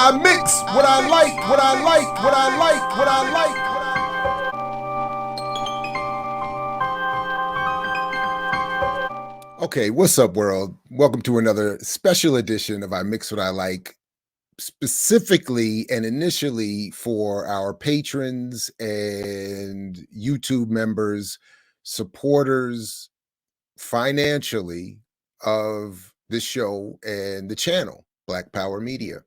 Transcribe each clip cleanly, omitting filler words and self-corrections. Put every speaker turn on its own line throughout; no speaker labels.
I mix what I like, what I like, what I like, what I like. Okay, what's up, world? Welcome to another special edition of I Mix What I Like, specifically and initially for our patrons and YouTube members, supporters financially of this show and the channel, Black Power Media.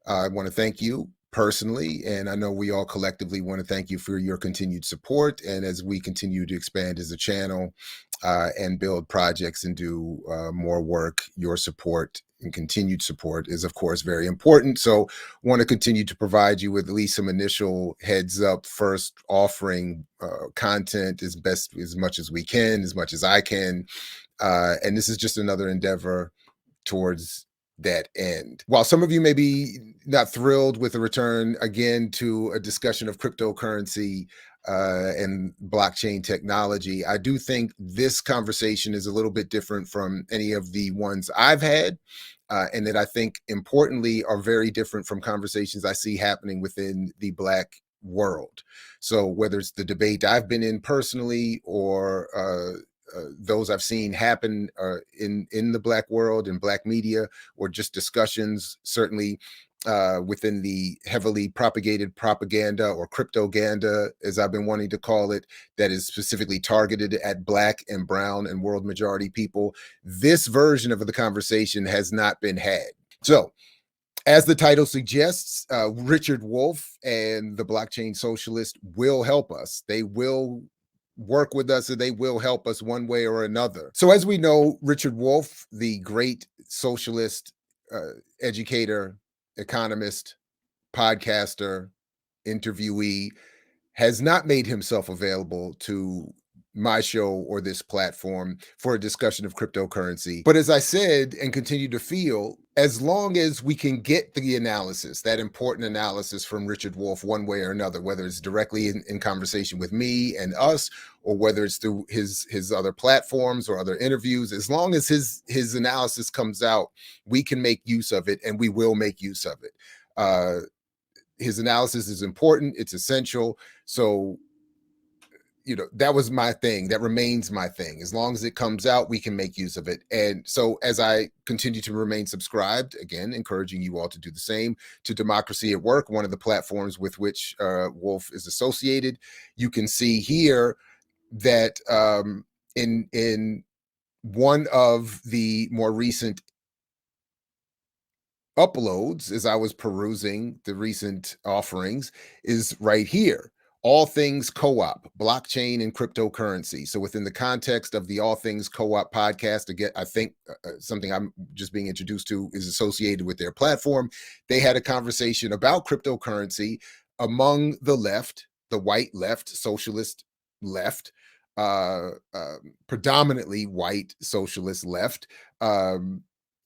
I want to thank you personally, and I know we all collectively want to thank you for your continued support. And as we continue to expand as a channel and build projects and do more work, your support and continued support is, of course, very important. So want to continue to provide you with at least some initial heads up, first offering content as much as we can, as much as I can. And this is just another endeavor towards that end. While some of you may be not thrilled with the return again to a discussion of cryptocurrency and blockchain technology, I do think this conversation is a little bit different from any of the ones I've had, and that I think importantly are very different from conversations I see happening within the Black world. So whether it's the debate I've been in personally or those I've seen happen in the Black world, in Black media, or just discussions, certainly within the heavily propagated propaganda or cryptoganda, as I've been wanting to call it, that is specifically targeted at Black and brown and world majority people. This version of the conversation has not been had. So, as the title suggests, Richard Wolff and the Blockchain Socialist will help us. They will work with us, and they will help us one way or another. So as we know, Richard Wolff, the great socialist educator, economist, podcaster, interviewee, has not made himself available to my show or this platform for a discussion of cryptocurrency. But as I said and continue to feel, as long as we can get the analysis, that important analysis from Richard Wolff one way or another, whether it's directly in conversation with me and us, or whether it's through his other platforms or other interviews, as long as his analysis comes out, we can make use of it, and we will make use of it. His analysis is important. It's essential. So, that was my thing. That remains my thing. As long as it comes out, we can make use of it. And so as I continue to remain subscribed, again, encouraging you all to do the same, to Democracy at Work, one of the platforms with which Wolff is associated, you can see here that in one of the more recent uploads, as I was perusing the recent offerings, is right here. All Things Co-op, Blockchain and Cryptocurrency. So within the context of the All Things Co-op podcast, again, I think something I'm just being introduced to is associated with their platform. They had a conversation about cryptocurrency among the left, the white left, socialist left, predominantly white socialist left,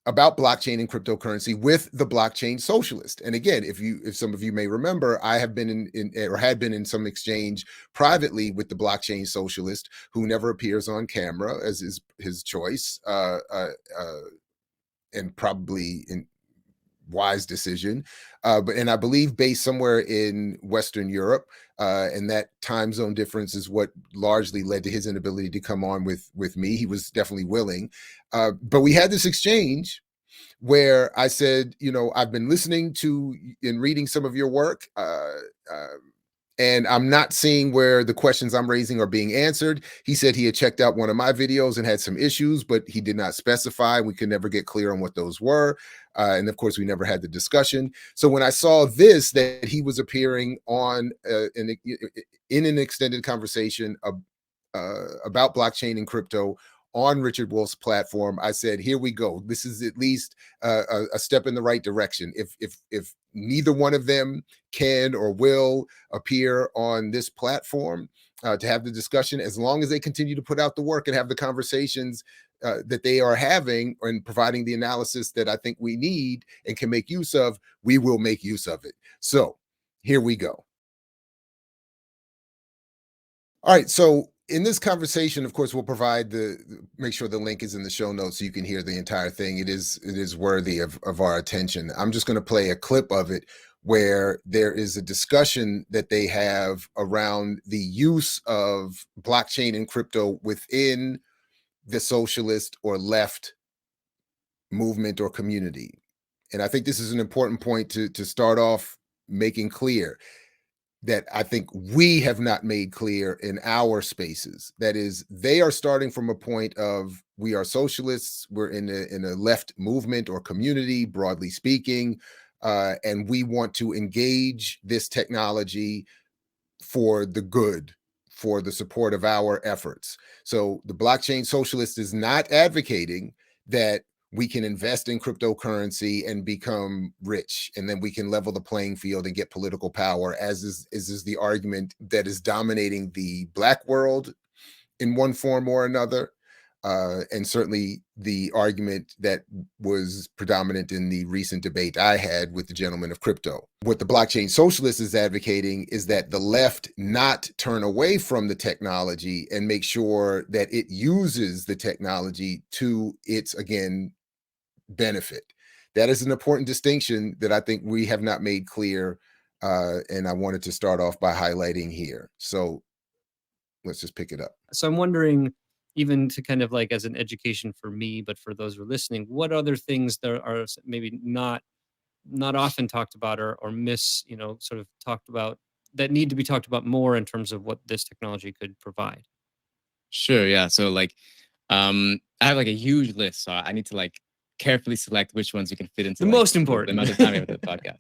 about blockchain and cryptocurrency with the Blockchain Socialist. And again, if some of you may remember, I have been had been in some exchange privately with the Blockchain Socialist, who never appears on camera, as is his choice, and probably in wise decision, and I believe based somewhere in Western Europe, and that time zone difference is what largely led to his inability to come on with me. He was definitely willing, but we had this exchange where I said, I've been listening to and reading some of your work, and I'm not seeing where the questions I'm raising are being answered. He said he had checked out one of my videos and had some issues, but he did not specify. We could never get clear on what those were. And of course, we never had the discussion. So when I saw this, that he was appearing on in an extended conversation about blockchain and crypto on Richard Wolff's platform, I said, here we go. This is at least a step in the right direction. If neither one of them can or will appear on this platform to have the discussion, as long as they continue to put out the work and have the conversations that they are having and providing the analysis that I think we need and can make use of, we will make use of it. So here we go. All right. So in this conversation, of course, we'll provide make sure the link is in the show notes so you can hear the entire thing. It is worthy of our attention. I'm just going to play a clip of it where there is a discussion that they have around the use of blockchain and crypto within the socialist or left movement or community. And I think this is an important point to start off making clear, that I think we have not made clear in our spaces. That is, they are starting from a point of, we are socialists, we're in a left movement or community, broadly speaking, and we want to engage this technology for the good, for the support of our efforts. So the blockchain socialist is not advocating that we can invest in cryptocurrency and become rich, and then we can level the playing field and get political power, as is the argument that is dominating the Black world in one form or another, and certainly the argument that was predominant in the recent debate I had with the gentleman of crypto. What the blockchain socialist is advocating is that the left not turn away from the technology and make sure that it uses the technology to its, again, benefit. That is an important distinction that I think we have not made clear, and I wanted to start off by highlighting here. So let's just pick it up.
So I'm wondering, even to kind of like as an education for me, but for those who are listening, what other things there are maybe not often talked about, or sort of talked about, that need to be talked about more in terms of what this technology could provide?
Sure, yeah. So like, I have like a huge list, so I need to like carefully select which ones you can fit into
the most important
the amount of time we have with the podcast.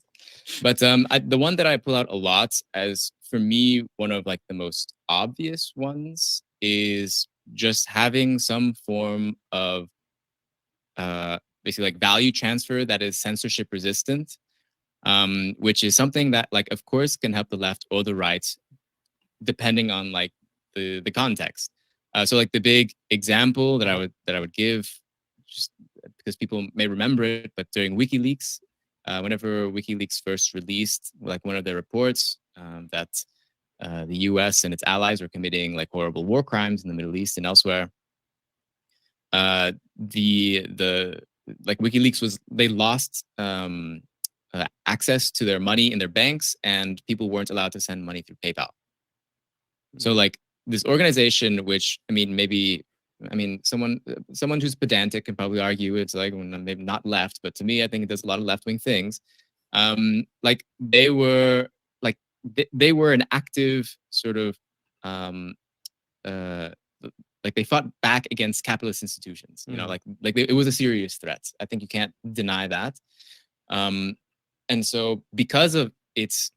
But the one that I pull out a lot as, for me, one of like the most obvious ones is just having some form of basically like value transfer that is censorship resistant, which is something that, like, of course, can help the left or the right depending on like the context. So like the big example that I would give, just because people may remember it, but during WikiLeaks, whenever WikiLeaks first released like one of their reports that the U.S. and its allies were committing like horrible war crimes in the Middle East and elsewhere, the like WikiLeaks they lost access to their money in their banks, and people weren't allowed to send money through PayPal. So like this organization, which someone who's pedantic can probably argue it's like maybe not left, but to me, I think it does a lot of left-wing things. Like they were an active sort of like they fought back against capitalist institutions. You know, like it was a serious threat. I think you can't deny that. And so because of its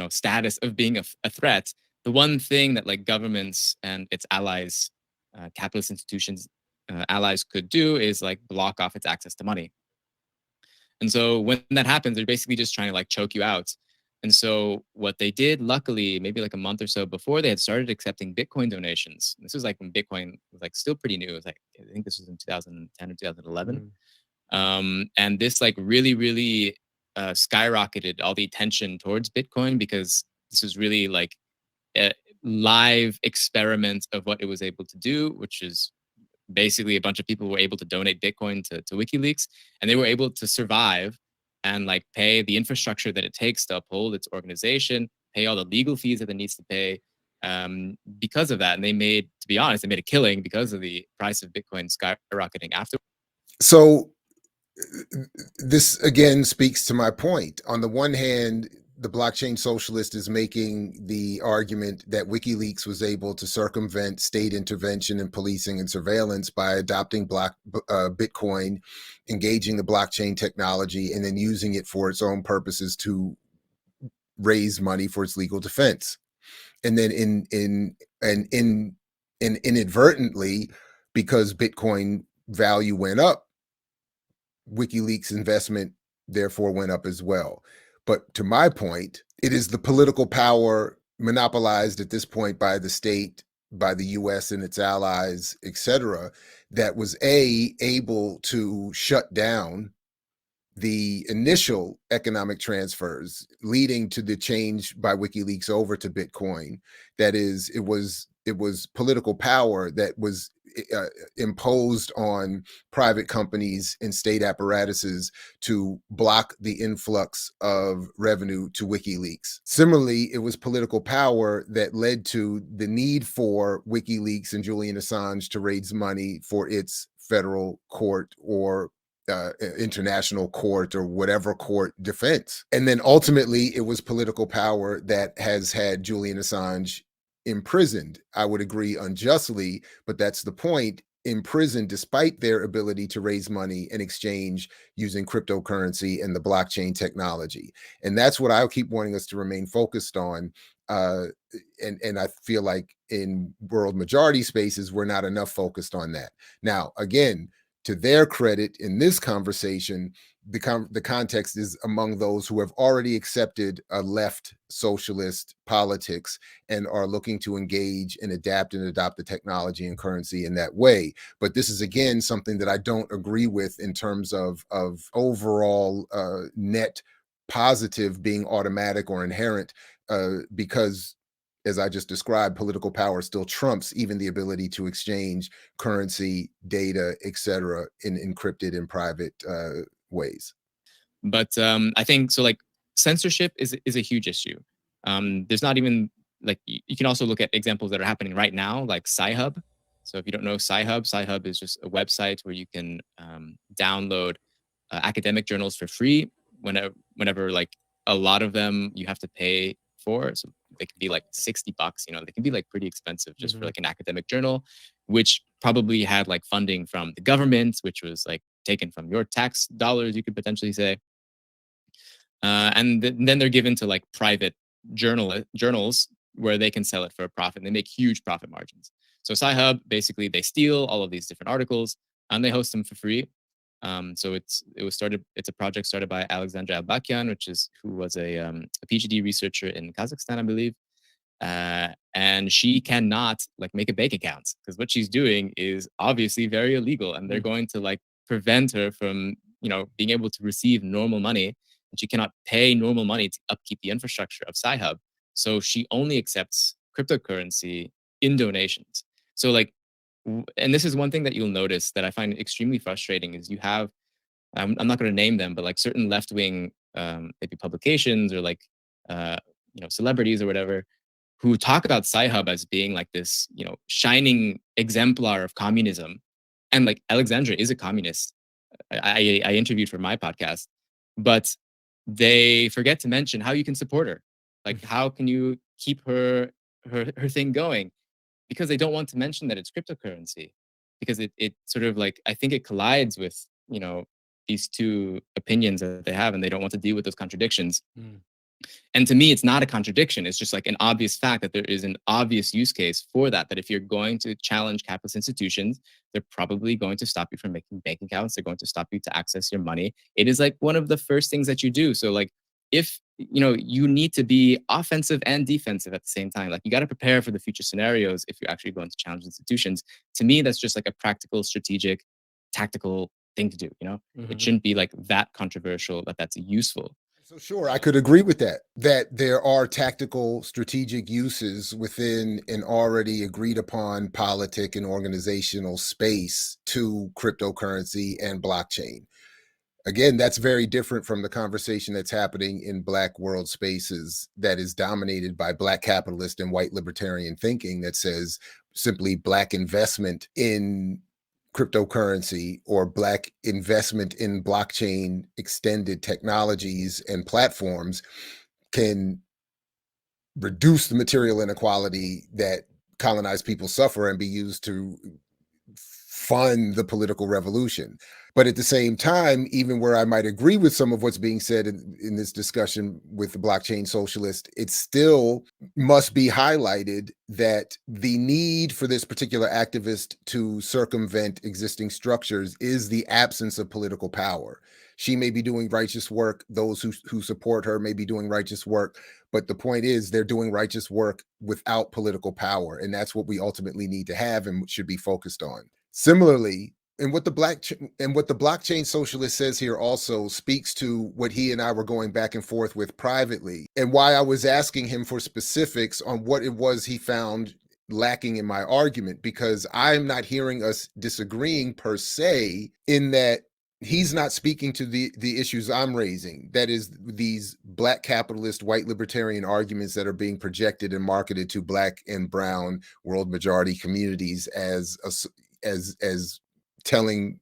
status of being a threat, the one thing that like governments and its allies, capitalist institutions, allies could do is like block off its access to money. And so when that happens, they're basically just trying to like choke you out. And so what they did, luckily, maybe like a month or so before, they had started accepting Bitcoin donations. This was like when Bitcoin was like still pretty new. It was like, I think this was in 2010 or 2011. And this like really, really skyrocketed all the attention towards Bitcoin, because this was really like a live experiment of what it was able to do, which is basically a bunch of people were able to donate Bitcoin to WikiLeaks, and they were able to survive and like pay the infrastructure that it takes to uphold its organization, pay all the legal fees that it needs to pay because of that. And to be honest, they made a killing because of the price of Bitcoin skyrocketing after.
So this again speaks to my point. On the one hand, the blockchain socialist is making the argument that WikiLeaks was able to circumvent state intervention in policing and surveillance by adopting Bitcoin, engaging the blockchain technology, and then using it for its own purposes to raise money for its legal defense. And then inadvertently, because Bitcoin value went up, WikiLeaks investment therefore went up as well. But to my point, it is the political power monopolized at this point by the state, by the US and its allies, etc., that was able to shut down the initial economic transfers leading to the change by WikiLeaks over to Bitcoin. That is, it was it was political power that was imposed on private companies and state apparatuses to block the influx of revenue to WikiLeaks. Similarly, it was political power that led to the need for WikiLeaks and Julian Assange to raise money for its federal court or international court or whatever court defense. And then ultimately, it was political power that has had Julian Assange imprisoned. I would agree unjustly, but that's the point. Imprisoned despite their ability to raise money and exchange using cryptocurrency and the blockchain technology. And that's what I'll keep wanting us to remain focused on. And I feel like in world majority spaces, we're not enough focused on that. Now, again, to their credit in this conversation, the context is among those who have already accepted a left socialist politics and are looking to engage and adapt and adopt the technology and currency in that way. But this is, again, something that I don't agree with in terms of overall net positive being automatic or inherent, because as I just described, political power still trumps even the ability to exchange currency, data, etc., in encrypted and private ways.
But I think so. Like censorship is a huge issue. There's not even like you can also look at examples that are happening right now, like Sci-Hub. So if you don't know Sci-Hub is just a website where you can download academic journals for free. Whenever like a lot of them you have to pay for. So they can be like $60, they can be like pretty expensive just for like an academic journal, which probably had like funding from the government, which was like taken from your tax dollars, you could potentially say. And then they're given to like private journals where they can sell it for a profit and they make huge profit margins. So Sci-Hub, basically they steal all of these different articles and they host them for free. So it's a project started by Alexandra Albakian, who was a PhD researcher in Kazakhstan, I believe. And she cannot like make a bank account because what she's doing is obviously very illegal, and they're going to like prevent her from being able to receive normal money, and she cannot pay normal money to upkeep the infrastructure of Sci-Hub. So she only accepts cryptocurrency in donations. So like. And this is one thing that you'll notice that I find extremely frustrating is you have, I'm not going to name them, but like certain left-wing maybe publications or like, celebrities or whatever who talk about Sci-Hub as being like this, shining exemplar of communism. And like Alexandra is a communist. I interviewed for my podcast, but they forget to mention how you can support her. Like, how can you keep her thing going? Because they don't want to mention that it's cryptocurrency, because it sort of like, I think it collides with, these two opinions that they have, and they don't want to deal with those contradictions. And to me, it's not a contradiction. It's just like an obvious fact that there is an obvious use case for that if you're going to challenge capitalist institutions, they're probably going to stop you from making bank accounts. They're going to stop you to access your money. It is like one of the first things that you do. So like, if you need to be offensive and defensive at the same time. Like you got to prepare for the future scenarios if you're actually going to challenge institutions. To me, that's just like a practical, strategic, tactical thing to do. It shouldn't be like that controversial that's useful.
So sure, I could agree with that there are tactical, strategic uses within an already agreed upon politic and organizational space to cryptocurrency and blockchain. Again, that's very different from the conversation that's happening in Black world spaces that is dominated by Black capitalist and white libertarian thinking that says simply Black investment in cryptocurrency or Black investment in blockchain extended technologies and platforms can reduce the material inequality that colonized people suffer and be used to fund the political revolution. But at the same time, even where I might agree with some of what's being said in this discussion with the blockchain socialist, it still must be highlighted that the need for this particular activist to circumvent existing structures is the absence of political power. She may be doing righteous work. Those who support her may be doing righteous work. But the point is they're doing righteous work without political power. And that's what we ultimately need to have and should be focused on. Similarly, and what the blockchain socialist says here also speaks to what he and I were going back and forth with privately, and why I was asking him for specifics on what it was he found lacking in my argument, because I'm not hearing us disagreeing per se, in that he's not speaking to the issues I'm raising. That is, these Black capitalist, white libertarian arguments that are being projected and marketed to Black and brown world majority communities as telling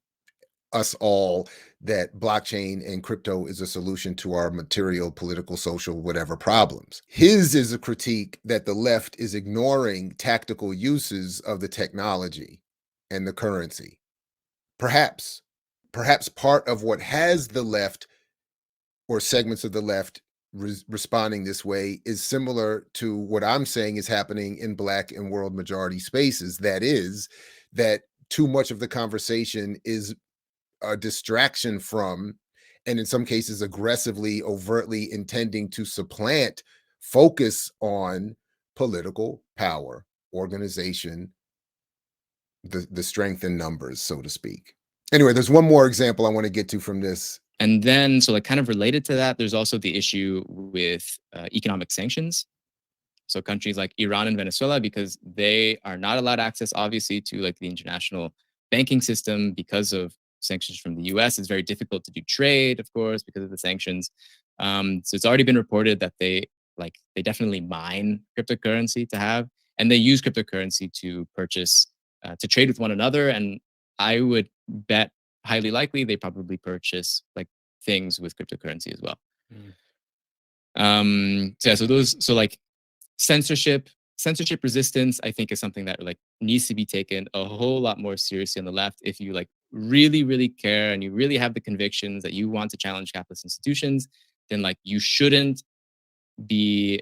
us all that blockchain and crypto is a solution to our material, political, social, whatever problems. His is a critique that the left is ignoring tactical uses of the technology and the currency. Perhaps part of what has the left, or segments of the left, responding this way is similar to what I'm saying is happening in Black and world majority spaces. That is, that too much of the conversation is a distraction from, and in some cases aggressively, overtly intending to supplant, focus on political power, organization, the strength in numbers, so to speak. Anyway, there's one more example I want to get to from this.
And then, so like kind of related to that, there's also the issue with economic sanctions. So countries like Iran and Venezuela, because they are not allowed access, obviously, to like the international banking system because of sanctions from the US. It's very difficult to do trade, of course, because of the sanctions. So it's already been reported that they definitely mine cryptocurrency to have, and they use cryptocurrency to purchase, to trade with one another. And I would bet highly likely they probably purchase like things with cryptocurrency as well. So yeah, so like censorship resistance, I think, is something that like needs to be taken a whole lot more seriously on the left. If you like really care and you really have the convictions that you want to challenge capitalist institutions, then like you shouldn't be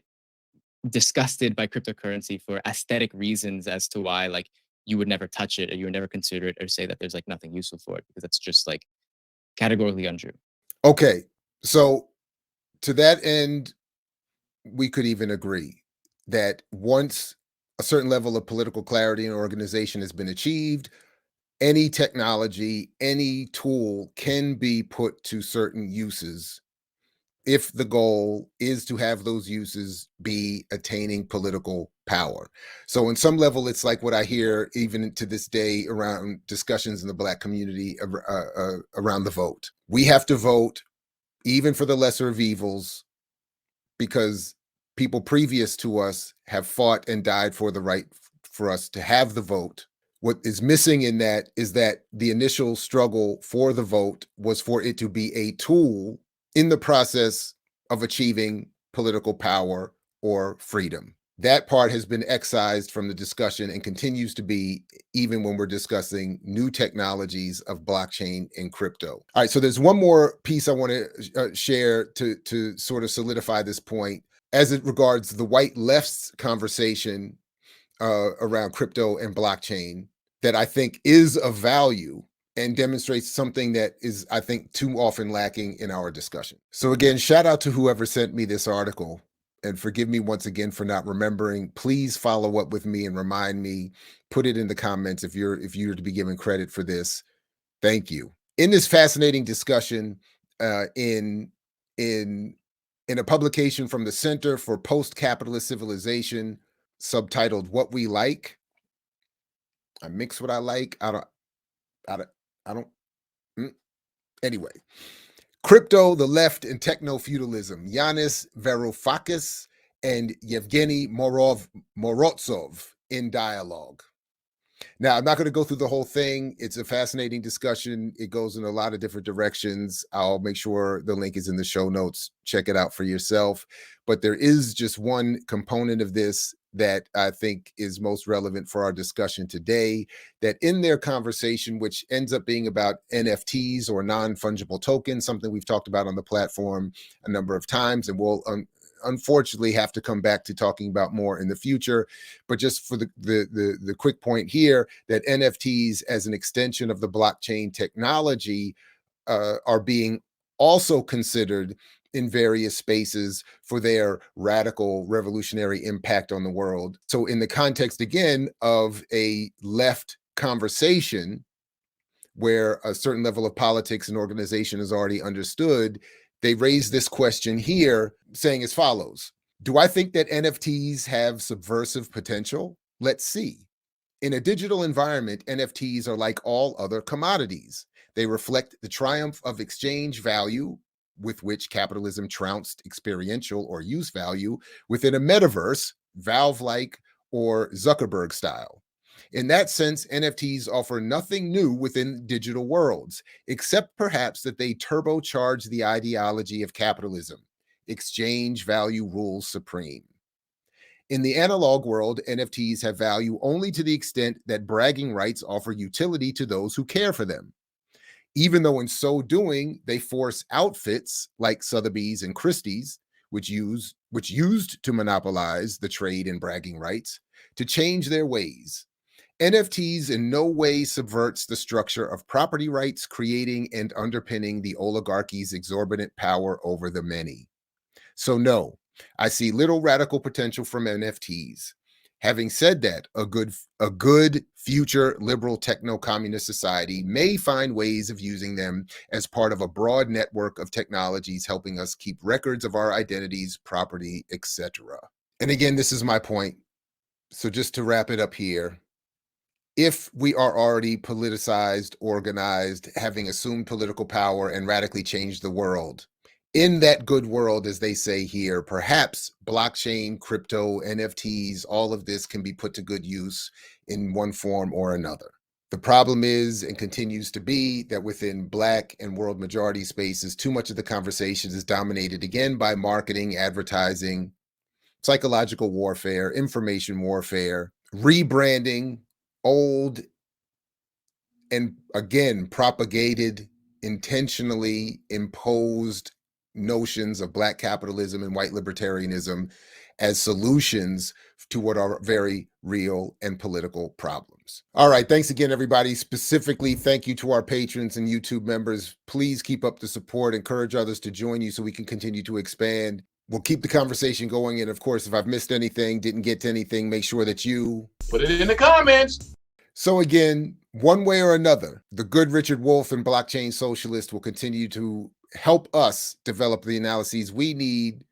disgusted by cryptocurrency for aesthetic reasons as to why like you would never touch it, or you would never consider it, or say that there's like nothing useful for it, because that's just like categorically untrue.
Okay, so to that end, we could even agree that once a certain level of political clarity and organization has been achieved, any technology, any tool can be put to certain uses if the goal is to have those uses be attaining political power. So in some level, it's like what I hear even to this day around discussions in the Black community around the vote. We have to vote even for the lesser of evils, because people previous to us have fought and died for the right for us to have the vote. What is missing in that is that the initial struggle for the vote was for it to be a tool in the process of achieving political power or freedom. That part has been excised from the discussion and continues to be, even when we're discussing new technologies of blockchain and crypto. All right, so there's one more piece I want to share to sort of solidify this point as it regards the white left's conversation around crypto and blockchain, that I think is of value and demonstrates something that is, I think, too often lacking in our discussion. So again, shout out to whoever sent me this article, and forgive me once again for not remembering. Please follow up with me and remind me. Put it in the comments if you're to be given credit for this. Thank you. In this fascinating discussion, in a publication from the Center for Post-Capitalist Civilization, subtitled "What We Like," I mix what I like. Anyway, Crypto, the Left, and Techno-Feudalism. Yanis Varoufakis and Evgeny Morozov in dialogue. Now, I'm not going to go through the whole thing. It's a fascinating discussion. It goes in a lot of different directions. I'll make sure the link is in the show notes. Check it out for yourself. But there is just one component of this that I think is most relevant for our discussion today, that in their conversation, which ends up being about NFTs or non-fungible tokens, something we've talked about on the platform a number of times, and we'll unfortunately have to come back to talking about more in the future. But just for the quick point here, that NFTs as an extension of the blockchain technology are being also considered in various spaces for their radical revolutionary impact on the world. So in the context, again, of a left conversation where a certain level of politics and organization is already understood, they raise this question here saying as follows: do I think that NFTs have subversive potential? Let's see. In a digital environment, NFTs are like all other commodities. They reflect the triumph of exchange value, with which capitalism trounced experiential or use value within a metaverse, Valve-like or Zuckerberg style. In that sense, NFTs offer nothing new within digital worlds, except perhaps that they turbocharge the ideology of capitalism. Exchange value rules supreme. In the analog world, NFTs have value only to the extent that bragging rights offer utility to those who care for them, even though in so doing, they force outfits like Sotheby's and Christie's, which used to monopolize the trade in bragging rights, to change their ways. NFTs in no way subverts the structure of property rights, creating and underpinning the oligarchy's exorbitant power over the many. So no, I see little radical potential from NFTs. Having said that, a good future liberal techno-communist society may find ways of using them as part of a broad network of technologies helping us keep records of our identities, property, etc. And again, this is my point. So just to wrap it up here, if we are already politicized, organized, having assumed political power and radically changed the world, in that good world, as they say here, perhaps blockchain, crypto, NFTs, all of this can be put to good use in one form or another. The problem is and continues to be that within Black and world majority spaces, too much of the conversation is dominated again by marketing, advertising, psychological warfare, information warfare, rebranding old and again propagated, intentionally imposed notions of Black capitalism and white libertarianism as solutions to what are very real and political problems. All right, thanks again, everybody. Specifically, thank you to our patrons and YouTube members. Please keep up the support, encourage others to join you so we can continue to expand. We'll keep the conversation going. And of course, if I've missed anything, didn't get to anything, make sure that you
put it in the comments.
So again, one way or another, the good Richard Wolff and Blockchain Socialist will continue to help us develop the analyses we need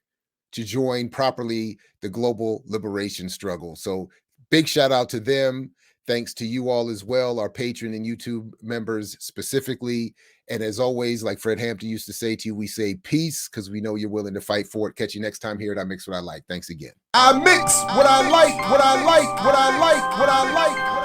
to join properly the global liberation struggle. So big shout out to them. Thanks to you all as well, our patron and YouTube members specifically. And as always, like Fred Hampton used to say to you, we say peace because we know you're willing to fight for it. Catch you next time here at I Mix What I Like. Thanks again. I mix what I like, what I like, what I like, what I like.